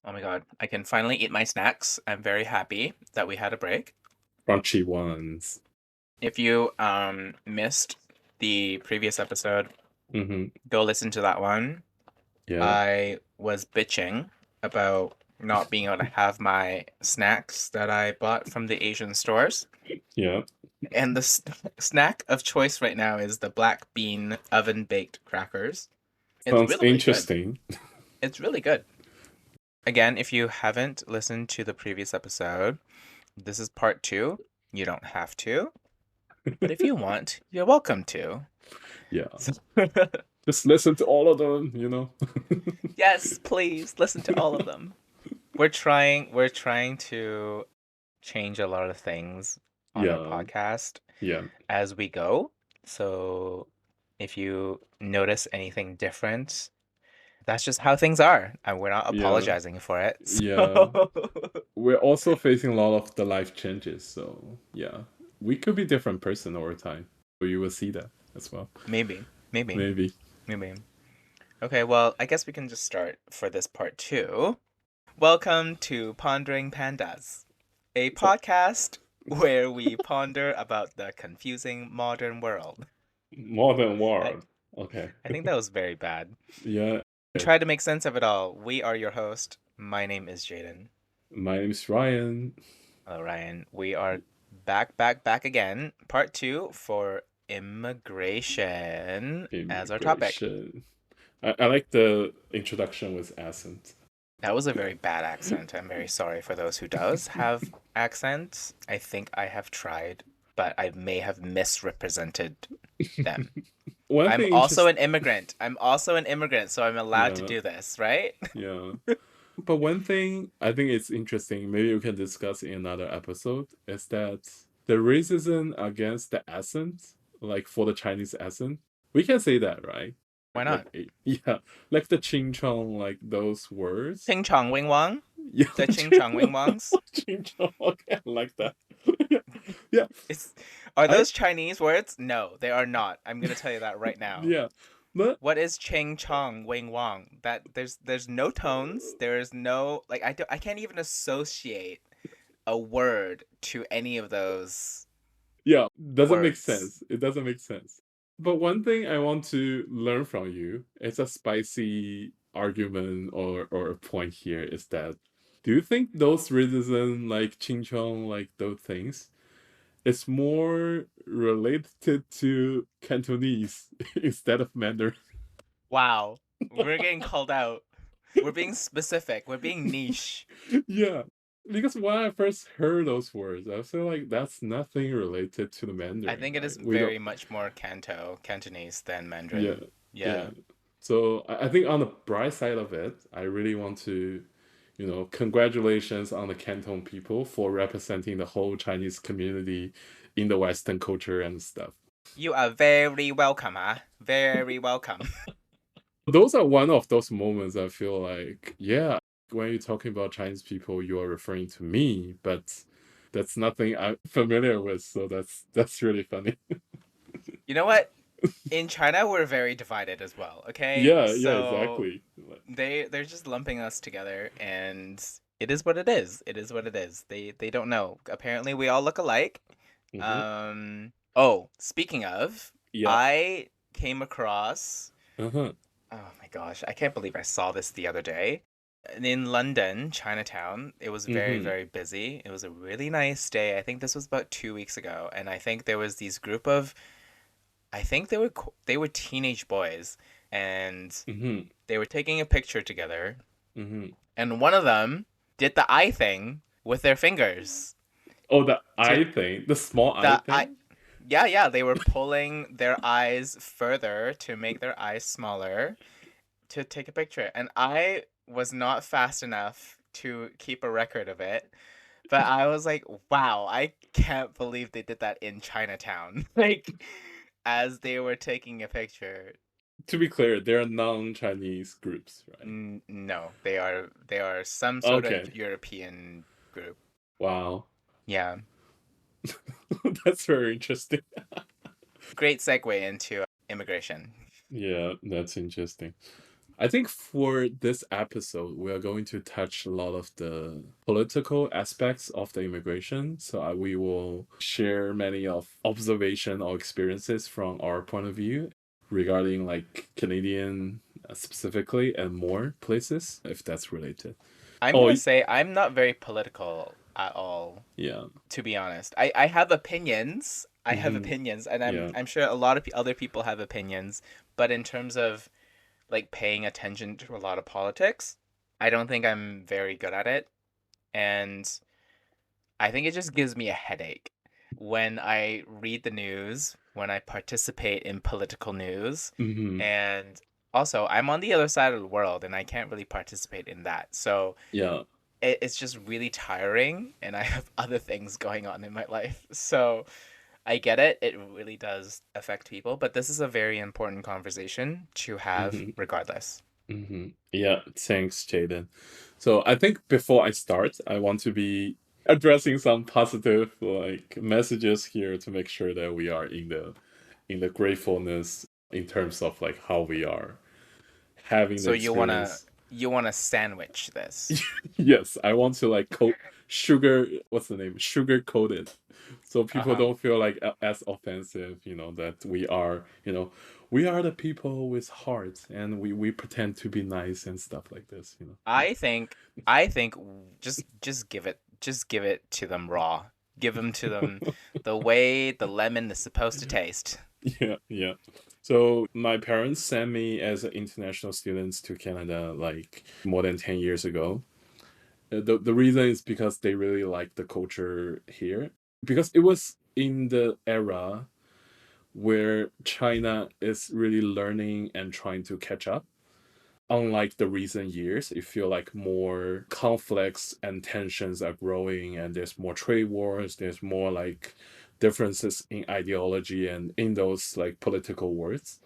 Oh my god, I can finally eat my snacks. I'm very happy that we had a break. Crunchy ones. If you missed the previous episode, Mm-hmm. go listen to that one. Yeah. I was bitching about not being able to have my snacks that I bought from the Asian stores. Yeah. And the snack of choice right now is the black bean oven baked crackers. It's Sounds really good. interesting. It's really good. Again, if you haven't listened to the previous episode, this is part two. You don't have to, but if you want, you're welcome to. Yeah. So- Just listen to all of them. yes, please listen to all of them. We're trying to change a lot of things on our Yeah. podcast Yeah. as we go. So if you notice anything different, that's just how things are, and we're not Yeah. apologizing for it. Yeah. So We're also facing a lot of the life changes, so yeah. We could be different person over time. So you will see that as well. maybe, maybe, Maybe. maybe. Okay, well, I guess we can just start for this part two. Welcome to Pondering Pandas, a podcast where we ponder about the confusing modern world. Modern I, world. Okay. I think that was very bad. Yeah. Try to make sense of it all. We are your host. My name is Jayden. My name is Ryan. Hello, Ryan. We are back again. Part two for immigration as our topic. Immigration. I like the introduction with accent. That was a very bad accent. I'm very sorry for those who does have accents. I think I have tried, but I may have misrepresented them. One I'm thing also an immigrant. So I'm allowed to Yeah, do this, right? yeah. But one thing I think it's interesting, maybe we can discuss in another episode, is that the racism against the accent, like for the Chinese accent, we can say that, right? Why Like, not? yeah, like the Ching-Chong, like those words. Ching-Chong Wing Wong? Yeah, The Ching-Chong Wing Wongs? Ching-Chong, okay, I like that. Yeah, yeah. Is, are I, those Chinese words? No, they are not. I'm gonna tell you that right now. yeah, but What is Ching Chong Wing Wong? That there's no tones. There is no like I can't even associate a word to any of those yeah, doesn't make words. sense. It doesn't make sense. But one thing I want to learn from you, it's a spicy argument or a point here, is that do you think those racism like Ching Chong, like those things, is more related to Cantonese instead of Mandarin? Wow, we're getting called out. We're being specific. We're being niche. Yeah. Because when I first heard those words, I feel like that's nothing related to the I Mandarin, think it is right? We don't. very much more Cantonese than Yeah, Mandarin. yeah. Yeah. So I think on the bright side of it, I really want to, congratulations on the Canton people for representing the whole Chinese community in the Western culture and stuff. You are very welcome, huh? Very welcome. Those are one of those moments I feel like, yeah, when you're talking about Chinese people, you are referring to me, but that's nothing I'm familiar with, so that's really funny. You know what? In China, we're very divided as well. Okay, Yeah, yeah, so exactly. they're just lumping us together, and it is what it is. It is what it is. They don't know. Apparently, we all look alike. Mm-hmm. Oh, speaking of, Yeah. I came across. Uh-huh. Oh my gosh, I can't believe I saw this the other day. In London, Chinatown, it was very, Mm-hmm. very busy. It was a really nice day. I think this was about 2 weeks ago, and I think there was these group of I think they were teenage boys, and Mm-hmm. they were taking a picture together, Mm-hmm. and one of them did the eye thing with their fingers. Oh, the To eye thing, the small eye the eye, thing. yeah, yeah, they were pulling their eyes further to make their eyes smaller to take a picture, and I was not fast enough to keep a record of it. But I was like, wow, I can't believe they did that in Chinatown. Like, as they were taking a picture. To be clear, they're non-Chinese groups, right? No, they are some sort of Okay. European group. Wow. Yeah. That's very interesting. Great segue into immigration. Yeah, that's interesting. I think for this episode, we are going to touch a lot of the political aspects of the immigration. So we will share many of observation or experiences from our point of view regarding like Canadian specifically and more places if that's related. I'm Oh, gonna say I'm not very political at all, yeah. to be honest. I have opinions. I have Hmm. opinions, and Yeah. I'm sure a lot of other people have opinions. But in terms of like paying attention to a lot of politics, I don't think I'm very good at it, and I think it just gives me a headache when I read the news, when I participate in political news, Hmm. and also I'm on the other side of the world and I can't really participate in that. So Yeah. it's just really tiring and I have other things going on in my life. So I get it. It really does affect people, but this is a very important conversation to have Hmm. regardless. Hmm. Yeah, thanks, Jaden. So I think before I start, I want to be addressing some positive like messages here to make sure that we are in the gratefulness in terms of like how we are having the So experience. you wanna sandwich this. Yes, I want to like coat sugar. What's the name? Sugar coated, so people Uh-huh. don't feel like as offensive. That we are. We are the people with hearts, and we pretend to be nice and stuff like this. Yeah. I think just give it to them raw. Give them to them the way the lemon is supposed to taste. Yeah, yeah. So my parents sent me as an international students to Canada like more than 10 years ago. The reason is because they really like the culture here. Because it was in the era where China is really learning and trying to catch up. Unlike the recent years, you feel like more conflicts and tensions are growing, and there's more trade wars, there's more like differences in ideology and in those like political wars.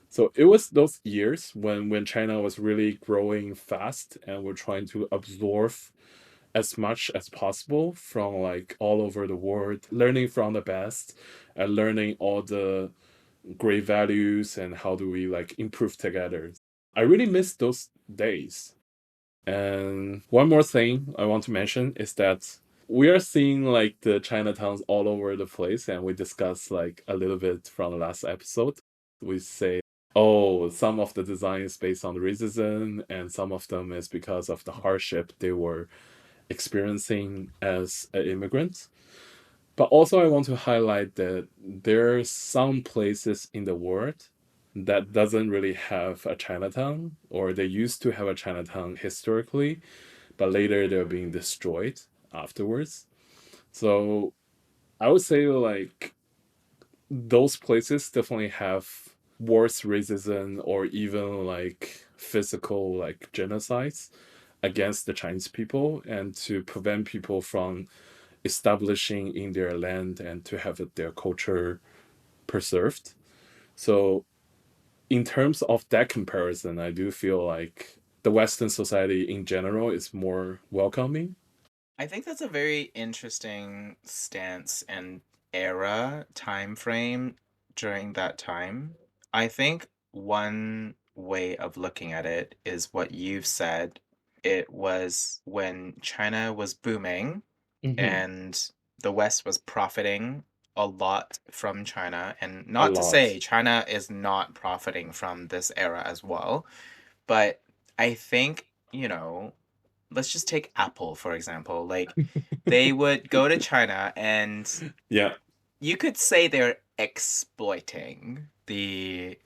So it was those years when China was really growing fast and we're trying to absorb as much as possible from like all over the world, learning from the best and learning all the great values and how do we like improve together. I really miss those days. And one more thing I want to mention is that we are seeing like the Chinatowns all over the place, and we discussed like a little bit from the last episode. We say, oh, some of the design is based on racism, and some of them is because of the hardship they were experiencing as an immigrant. But also, I want to highlight that there are some places in the world that doesn't really have a Chinatown, or they used to have a Chinatown historically, but later they're being destroyed afterwards. So I would say like those places definitely have worse racism or even like physical like genocides against the Chinese people and to prevent people from establishing in their land and to have their culture preserved. So, in terms of that comparison, I do feel like the Western society in general is more welcoming. I think that's a very interesting stance and time frame during that time. I think one way of looking at it is what you've said. It was when China was booming Hmm. and the West was profiting a lot from China. And A not to lot. say China is not profiting from this era as well, but I think, let's just take Apple, for example. Like, they would go to China and Yeah. you could say they're exploiting the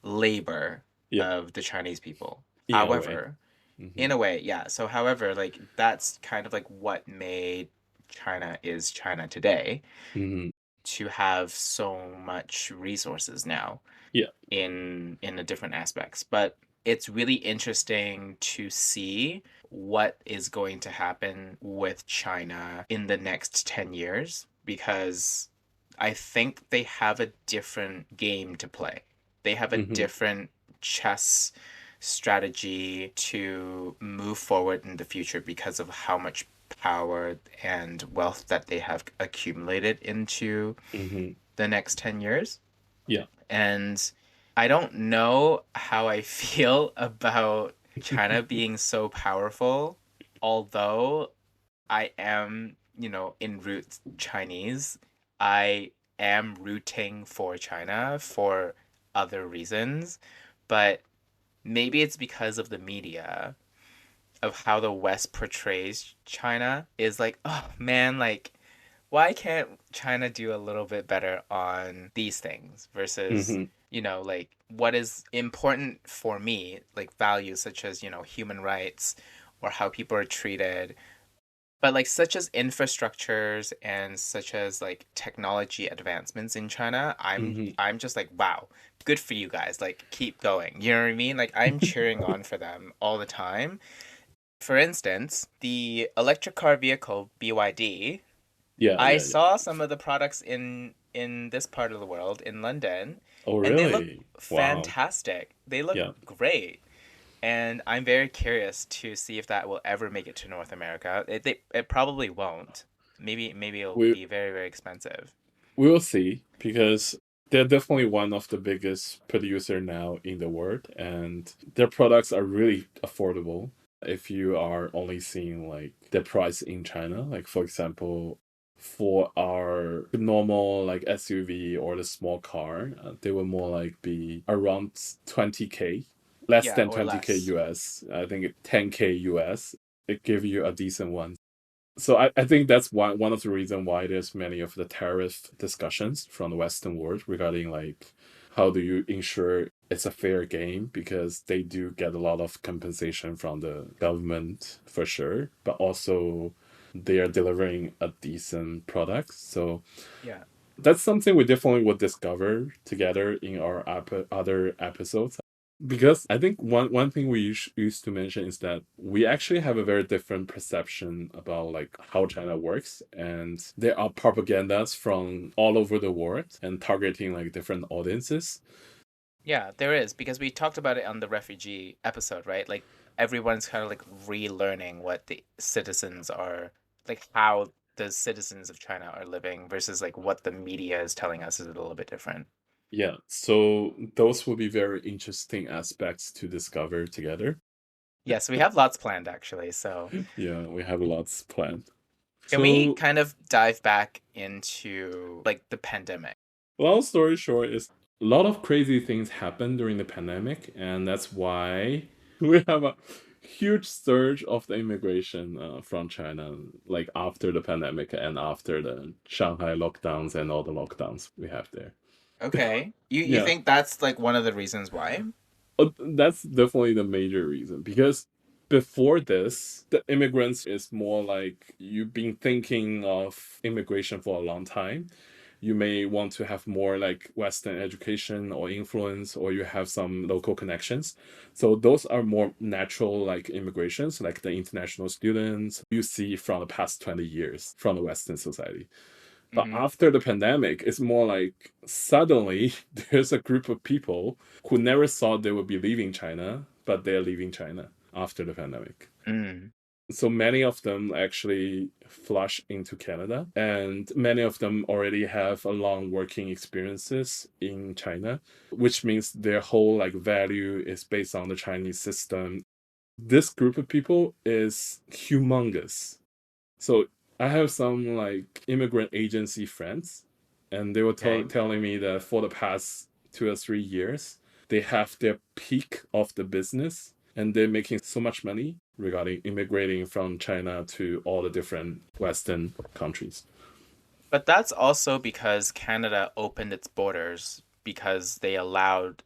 labor Yeah. of the Chinese people. In a way. However, Hmm. in a way, yeah. So, however, like that's kind of like what made China is China today Hmm. to have so much resources now Yeah. in the different aspects. But it's really interesting to see what is going to happen with China in the next 10 years because I think they have a different game to play. They have a Hmm. different chess strategy to move forward in the future because of how much power and wealth that they have accumulated into Hmm. the next 10 years. Yeah. And I don't know how I feel about China being so powerful, although I am, in root Chinese. I am rooting for China for other reasons, but maybe it's because of the media, of how the West portrays China is like, oh man, like why can't China do a little bit better on these things versus, Hmm. like what is important for me, like values such as, human rights or how people are treated, but like such as infrastructures and such as like technology advancements in China, I'm Hmm. I'm just like, wow, good for you guys. Like keep going. You know what I mean? Like I'm cheering on for them all the time. For instance, the electric car vehicle BYD, Yeah, I yeah, yeah. saw some of the products in this part of the world in London, Oh, and they look really? Wow. fantastic. They look Yeah. great. And I'm very curious to see if that will ever make it to North America. It probably won't. Maybe it'll We be very, very expensive. we will see because they're definitely one of the biggest producer now in the world, and their products are really affordable. If you are only seeing like the price in China, like for example, for our normal like SUV or the small car, they will more like be around 20K, less Yeah, than or 20K less. US. I think 10K US. It give you a decent one. So I think that's one of the reasons why there's many of the tariff discussions from the Western world regarding like how do you ensure it's a fair game, because they do get a lot of compensation from the government for sure, but also they are delivering a decent product. So Yeah. that's something we definitely would discover together in our other episodes. Because I think one thing we used to mention is that we actually have a very different perception about like how China works, and there are propagandas from all over the world and targeting like different audiences. Yeah, there is because we talked about it on the refugee episode, right? Like everyone's kind of like relearning what the citizens are like how the citizens of China are living versus like what the media is telling us is a little bit different. Yeah, so those will be very interesting aspects to discover together. Yeah, so we have lots planned actually. So Yeah, we have lots planned. can we So kind of dive back into like the pandemic? long story short is a lot of crazy things happened during the pandemic, and that's why we have a huge surge of the immigration from China, like after the pandemic and after the Shanghai lockdowns and all the lockdowns we have there. Okay. You Yeah, think that's like one of the reasons why? that's definitely the major reason, because before this, the immigrants is more like you've been thinking of immigration for a long time. You may want to have more like Western education or influence, or you have some local connections. So those are more natural like immigrations, like the international students you see from the past 20 years from the Western society. But Mm-hmm. after the pandemic, it's more like suddenly there's a group of people who never thought they would be leaving China, but they're leaving China after the pandemic. Mm. So many of them actually flush into Canada, and many of them already have a long working experiences in China, which means their whole like value is based on the Chinese system. This group of people is humongous. So I have some like immigrant agency friends, and they were Okay. telling me that for the past 2 or 3 years, they have their peak of the business, and they're making so much money regarding immigrating from China to all the different Western countries. But that's also because Canada opened its borders because they allowed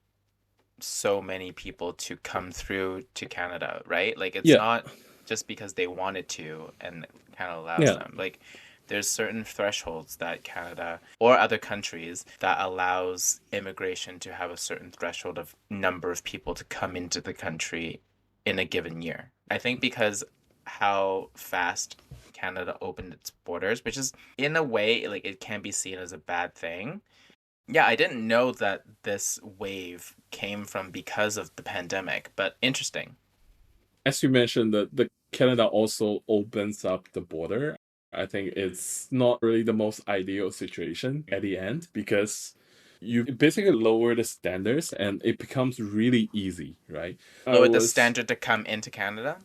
so many people to come through to Canada, right? Like it's Yeah, not just because they wanted to and Canada allows yeah, them. Like there's certain thresholds that Canada or other countries that allows immigration to have a certain threshold of number of people to come into the country in a given year. I think because how fast Canada opened its borders, which is in a way like it can be seen as a bad thing. Yeah, I didn't know that this wave came from because of the pandemic, but interesting. as you mentioned, the Canada also opens up the border. I think it's not really the most ideal situation at the end, because You basically lower the standards and it becomes really easy, right? Lower the standard to come into Canada.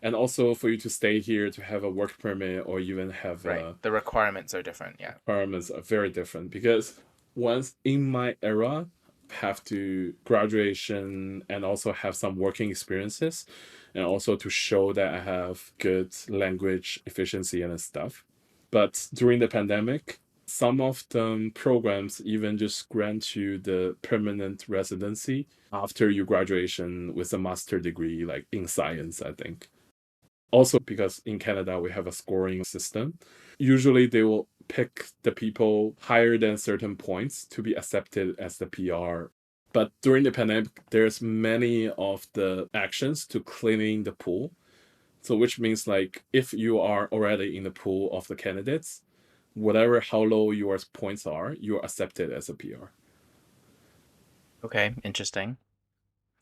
And also for you to stay here to have a work permit or even have Right. a The requirements are different. Yeah. requirements are very different because once in my era have to graduation and also have some working experiences and also to show that I have good language efficiency and stuff. But during the pandemic, some of the programs even just grant you the permanent residency after your graduation with a master degree, like in science, I think. Also, because in Canada we have a scoring system, usually they will pick the people higher than certain points to be accepted as the PR. But during the pandemic, there's many of the actions to cleaning the pool. So which means like if you are already in the pool of the candidates, whatever how low your points are, you're accepted as a PR. Okay. Interesting.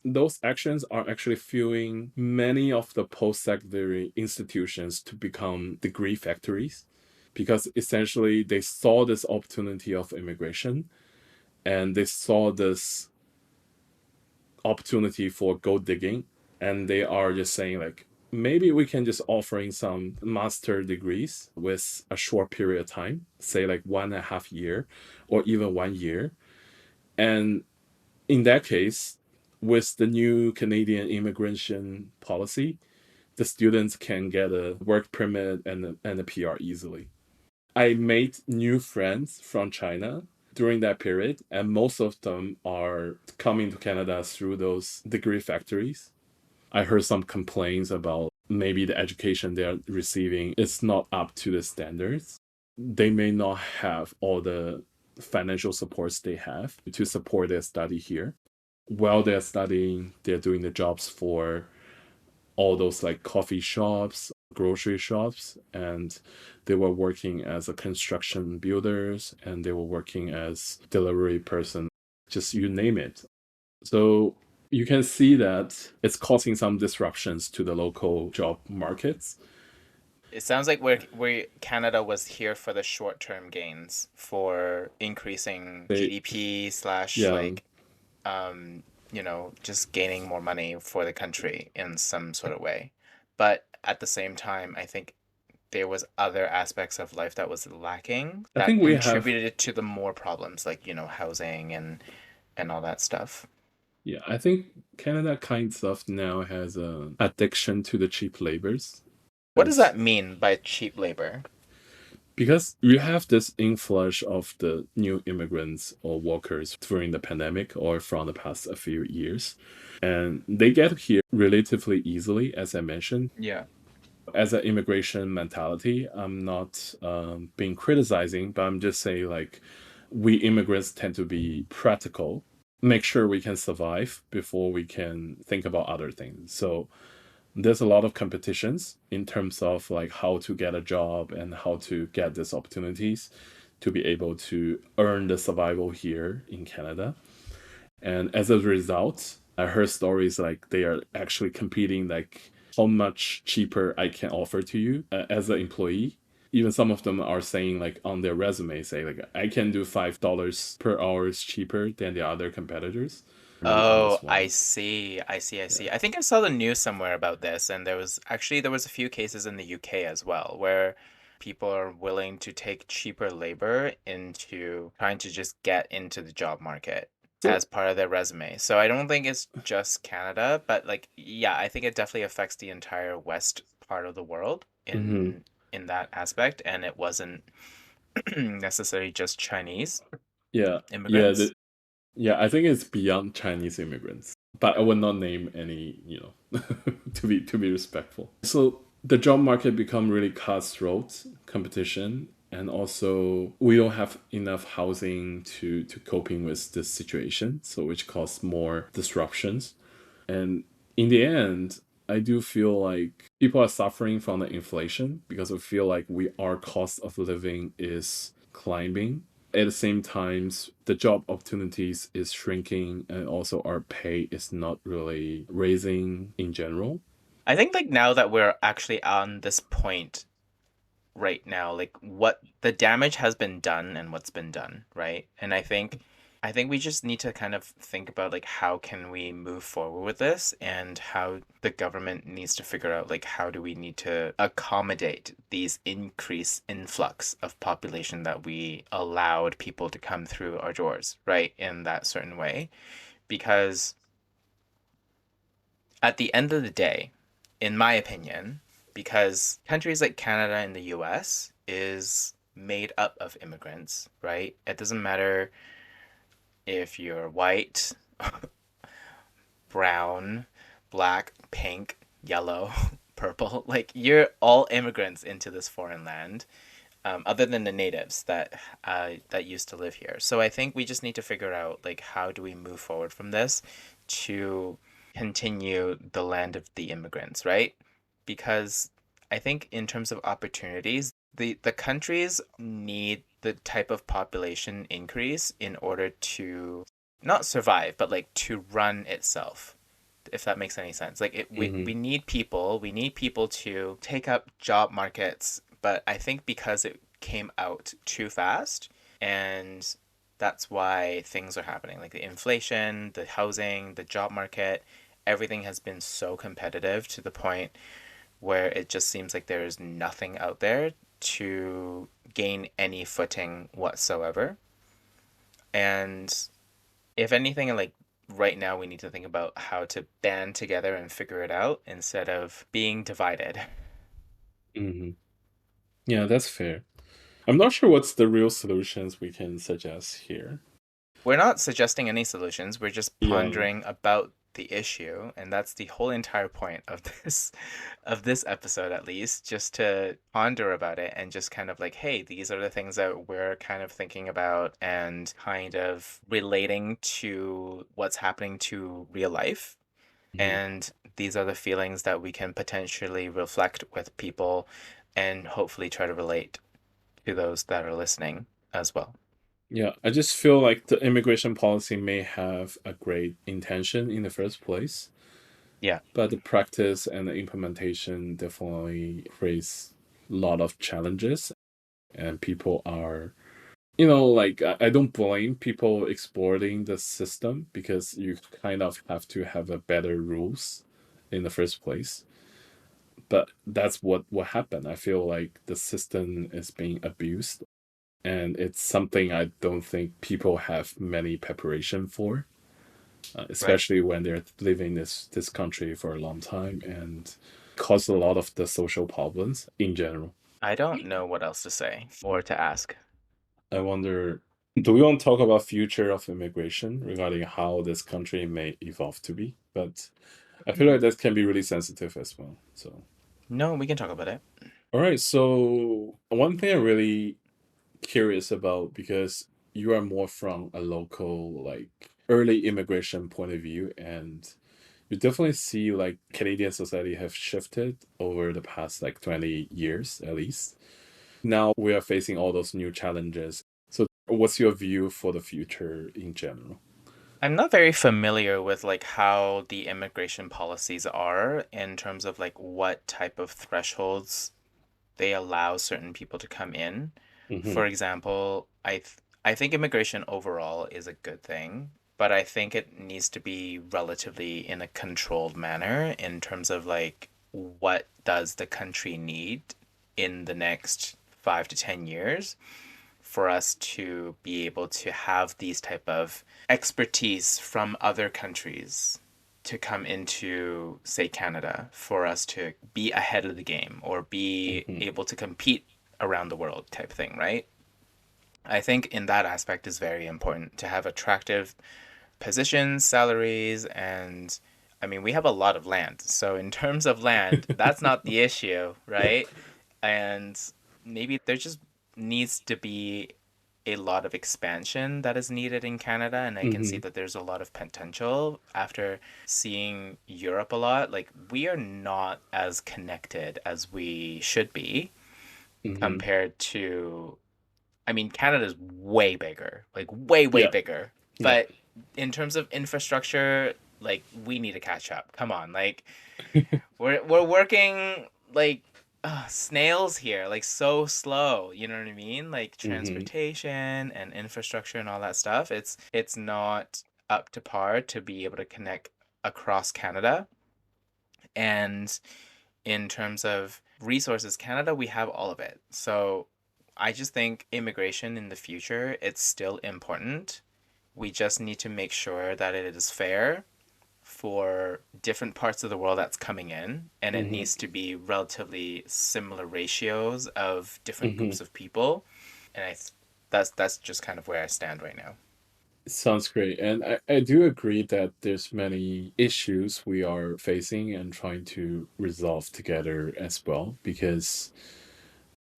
Those actions are actually fueling many of the post-secondary institutions to become degree factories because essentially they saw this opportunity of immigration and they saw this opportunity for gold digging and they are just saying like maybe we can just offering some master degrees with a short period of time, say like 1.5 year or even 1 year. And in that case, with the new Canadian immigration policy, the students can get a work permit and a PR easily. I made new friends from China during that period, and most of them are coming to Canada through those degree factories. I heard some complaints about maybe the education they're receiving is not up to the standards. They may not have all the financial supports they have to support their study here. While they're studying, they're doing the jobs for all those like coffee shops, grocery shops, and they were working as a construction builders and they were working as delivery person, just you name it. So you can see that it's causing some disruptions to the local job markets. It sounds like we Canada was here for the short-term gains for increasing They, GDP slash yeah, like just gaining more money for the country in some sort of way. But at the same time, I think there was other aspects of life that was lacking I that think we have, contributed to the more problems like, housing and all that stuff. yeah, I think Canada kind of now has a addiction to the cheap labors. What does As that mean by cheap labor? because you have this influx of the new immigrants or workers during the pandemic or from the past a few years, and they get here relatively easily, as I mentioned. Yeah. As an immigration mentality, I'm not being criticizing, but I'm just saying like we immigrants tend to be practical, make sure we can survive before we can think about other things. So there's a lot of competitions in terms of like how to get a job and how to get these opportunities to be able to earn the survival here in Canada. And as a result, I heard stories like they are actually competing like how much cheaper I can offer to you as an employee. Even some of them are saying like on their resume, say like I can do $5 per hour cheaper than the other competitors. Me on Oh, this I one. see. I see. I Yeah. see. I think I saw the news somewhere about this, and there was a few cases in the UK as well where people are willing to take cheaper labor into trying to just get into the job market So as part of their resume. So I don't think it's just Canada, but like yeah, I think it definitely affects the entire west part of the world mhm. in that aspect, and it wasn't necessarily just Chinese Yeah, yeah, immigrants. yeah. I think it's beyond Chinese immigrants, but I will not name any. To be respectful. So the job market become really cutthroat competition, and also we don't have enough housing to coping with this situation. So which cause more disruptions, and in the end, I do feel like people are suffering from the inflation because we feel like our cost of living is climbing. At the same time, the job opportunities is shrinking and also our pay is not really raising in general. I think like now that we're actually on this point right now, like what the damage has been done and what's been done, right? And I think I think we just need to kind of think about like how can we move forward with this, and how the government needs to figure out like how do we need to accommodate these increased influx of population that we allowed people to come through our doors, right? In that certain way. Because at the end of the day, in my opinion, because countries like Canada and the US is made up of immigrants, right? It doesn't matter if you're white, brown, black, pink, yellow, purple, like you're all immigrants into this foreign land, other than the natives that used to live here. So I think we just need to figure out like how do we move forward from this to continue the land of the immigrants, right? Because I think in terms of opportunities, the countries need the type of population increase in order to not survive, but like to run itself, if that makes any sense. Like Hmm. we need people to take up job markets, but I think because it came out too fast, and that's why things are happening. Like the inflation, the housing, the job market, everything has been so competitive to the point where it just seems like there is nothing out there to gain any footing whatsoever. And if anything, like right now, we need to think about how to band together and figure it out instead of being divided. Hmm. Yeah, that's fair. I'm not sure what's the real solutions we can suggest here. We're not suggesting any solutions, we're just Yeah. pondering about the issue, and that's the whole entire point of this episode, at least, just to ponder about it and just kind of like, hey, these are the things that we're kind of thinking about and kind of relating to what's happening to real life. Mhm. And these are the feelings that we can potentially reflect with people and hopefully try to relate to those that are listening as well. Yeah, I just feel like the immigration policy may have a great intention in the first place, Yeah. but the practice and the implementation definitely creates a lot of challenges, and people are, like I don't blame people exploiting the system because you kind of have to have a better rules in the first place. But that's what happened. I feel like the system is being abused, and it's something I don't think people have many preparation for, Right. especially when they're living this country for a long time and cause a lot of the social problems in general. I don't know what else to say or to ask. I wonder, do we want to talk about future of immigration regarding how this country may evolve to be? But I feel like that can be really sensitive as well. So, No, we can talk about it. all right. So one thing I'm really curious about, because you are more from a local, like early immigration point of view, and you definitely see like Canadian society have shifted over the past like 20 years at least. Now we are facing all those new challenges. So what's your view for the future in general? I'm not very familiar with like how the immigration policies are in terms of like what type of thresholds they allow certain people to come in. Hmm. For example, I think immigration overall is a good thing, but I think it needs to be relatively in a controlled manner in terms of like what does the country need in the next 5 to 10 years for us to be able to have these type of expertise from other countries to come into, say, Canada, for us to be ahead of the game or be Hmm. able to compete around the world type thing, right? I think in that aspect is very important to have attractive positions, salaries, and I mean, we have a lot of land. So in terms of land, that's not the issue, right? And maybe there just needs to be a lot of expansion that is needed in Canada, and I can see Hmm. that there's a lot of potential after seeing Europe a lot. Like we are not as connected as we should be Hmm. compared to, I mean, Canada's way bigger, like way, way Yeah. bigger. Yeah. But in terms of infrastructure, like we need to catch up. Come on, like we're working like snails here, like so slow. You know what I mean? Like Mm-hmm. transportation and infrastructure and all that stuff. It's not up to par to be able to connect across Canada. And in terms of resources, Canada, we have all of it. So I just think immigration in the future, it's still important. We just need to make sure that it is fair for different parts of the world that's coming in, and it Mm-hmm. needs to be relatively similar ratios of different Mm-hmm. groups of people. And that's just kind of where I stand right now. Sounds great. And I do agree that there's many issues we are facing and trying to resolve together as well, because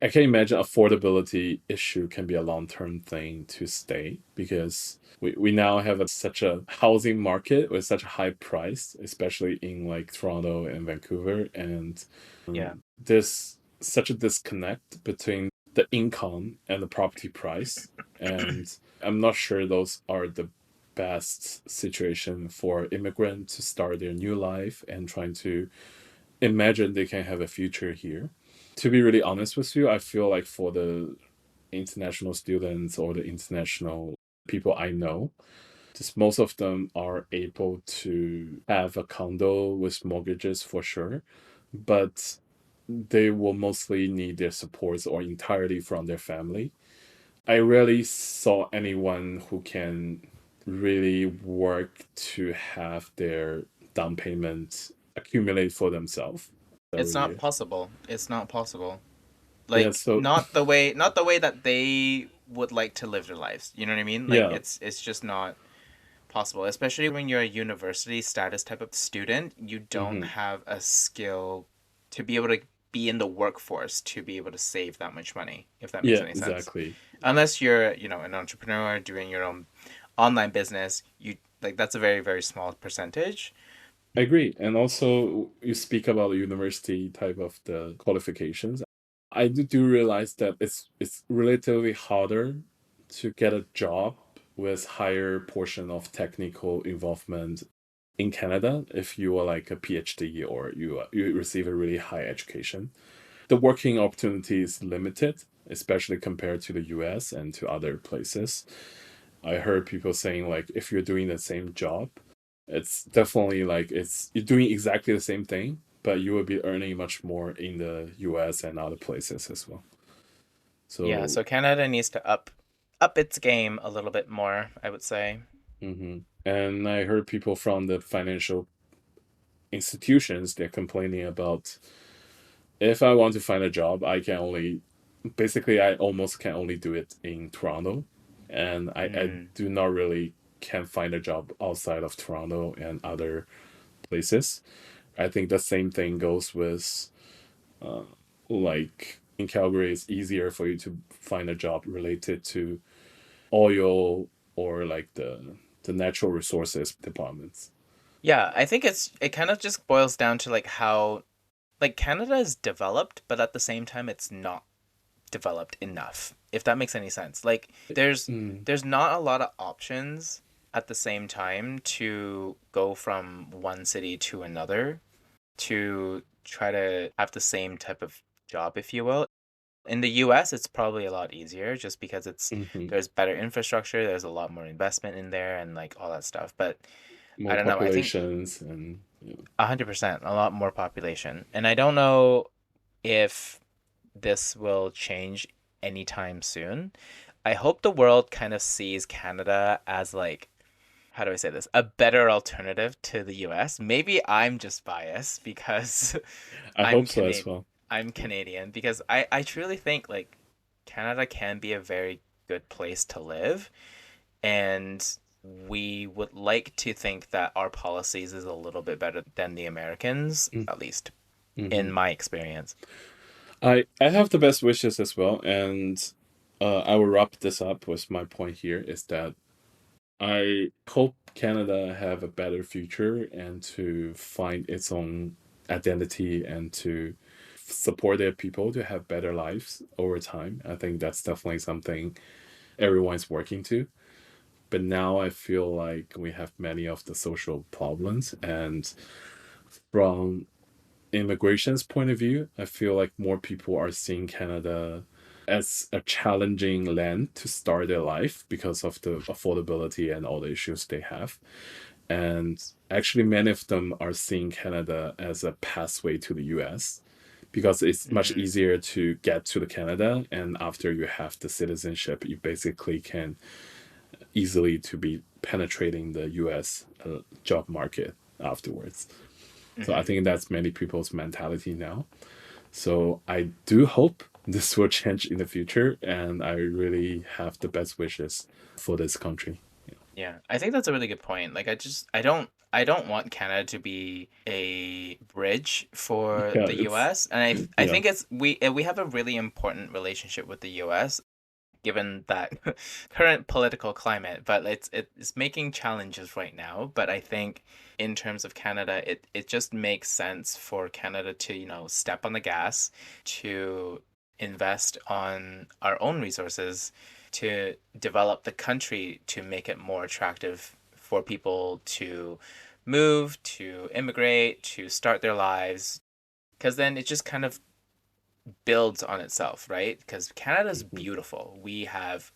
I can imagine affordability issue can be a long-term thing to stay, because we now have such a housing market with such a high price, especially in like Toronto and Vancouver. And Yeah. there's such a disconnect between the income and the property price. And I'm not sure those are the best situation for immigrants to start their new life and trying to imagine they can have a future here. To be really honest with you, I feel like for the international students or the international people I know, just most of them are able to have a condo with mortgages for sure, but they will mostly need their supports or entirely from their family. I rarely saw anyone who can really work to have their down payment accumulate for themselves It's every not year. possible. It's not possible. Yeah, Like so not the way that they would like to live their lives. You know what I mean? Like yeah. it's just not possible, especially when you're a university status type of student. You don't Hmm. have a skill to be able to be in the workforce to be able to save that much money, if that makes Yeah, any sense. exactly. Unless you're, an entrepreneur doing your own online business, you like that's a very, very small percentage. I agree. And also, you speak about the university type of the qualifications. I do realize that it's relatively harder to get a job with higher portion of technical involvement in Canada if you are like a PhD or you receive a really high education. The working opportunity is limited, especially compared to the US and to other places. I heard people saying like if you're doing the same job, it's definitely like it's you're doing exactly the same thing, but you will be earning much more in the US and other places as well. Yeah, So, so Canada needs to up its game a little bit more, I would say. and I heard people from the financial institutions, they're complaining about if I want to find a job, I can only basically I almost can only do it in Toronto, and I Mm. do not really can find a job outside of Toronto and other places. I think the same thing goes with uh, like in Calgary, it's easier for you to find a job related to oil or like the natural resources departments. Yeah, I think it kind of just boils down to like how like Canada is developed, but at the same time it's not developed enough. If that makes any sense. Like Mm, there's not a lot of options at the same time to go from one city to another to try to have the same type of job, if you will. In the US, it's probably a lot easier just because hmm. there's better infrastructure, there's a lot more investment in there and like all that stuff. But I More don't know. I think populations and 100%, a lot more population. And I don't know if this will change anytime soon. I hope the world kind of sees Canada as like, how do I say this? A better alternative to the US. Maybe I'm just biased because I I'm hope so as Canadian. well. I'm Canadian because I truly think like Canada can be a very good place to live, and we would like to think that our policies is a little bit better than the Americans, at least in Mm-hmm. my experience. I have the best wishes as well, and I will wrap this up with my point here is that I hope Canada have a better future and to find its own identity and to support their people to have better lives over time. I think that's definitely something everyone's working to. But now I feel like we have many of the social problems, and from immigration's point of view, I feel like more people are seeing Canada as a challenging land to start their life because of the affordability and all the issues they have. And actually, many of them are seeing Canada as a pathway to the US because it's much Mm-hmm. easier to get to the Canada. And after you have the citizenship, you basically can easily to be penetrating the US job market afterwards. So I Mm-hmm. think that's many people's mentality now. So I do hope this will change in the future, and I really have the best wishes for this country. Yeah, I think that's a really good point. Like I don't want Canada to be a bridge for Yeah, the it's US, and I yeah. think it's we have a really important relationship with the US given that current political climate, but it's making challenges right now, but I think in terms of Canada, it just makes sense for Canada to, step on the gas, to invest on our own resources, to develop the country to make it more attractive for people to move, to immigrate, to start their lives, because then it just kind of builds on itself, right? Because Canada's Mhm. beautiful. We have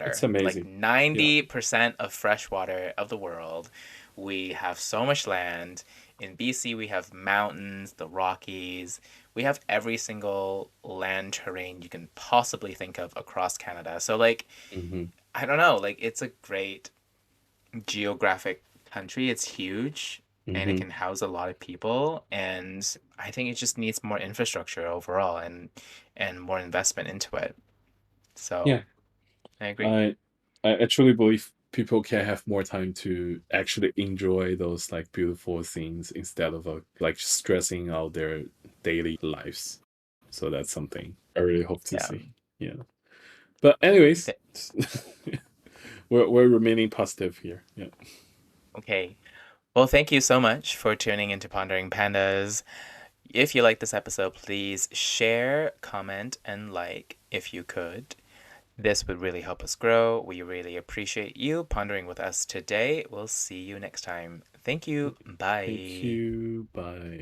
It's water, like amazing. Yeah. 90% of fresh water of the world. We have so much land. In BC, we have mountains, the Rockies. We have every single land terrain you can possibly think of across Canada. So, like, Hmm. I don't know, like, it's a great geographic country. It's huge and it Hmm. can house a lot of people, and I think it just needs more infrastructure overall and more investment into it. So Yeah. I agree. I I actually believe people can have more time to actually enjoy those like beautiful scenes instead of like stressing out their daily lives. So that's something I really hope to Yeah. see. Yeah. But anyways, Th- we're remaining positive here. Yeah. Okay. Well, thank you so much for tuning into Pondering Pandas. If you like this episode, please share, comment, and like if you could. This would really help us grow. We really appreciate you pondering with us today. We'll see you next time. Thank you. Thank Bye. you. Bye.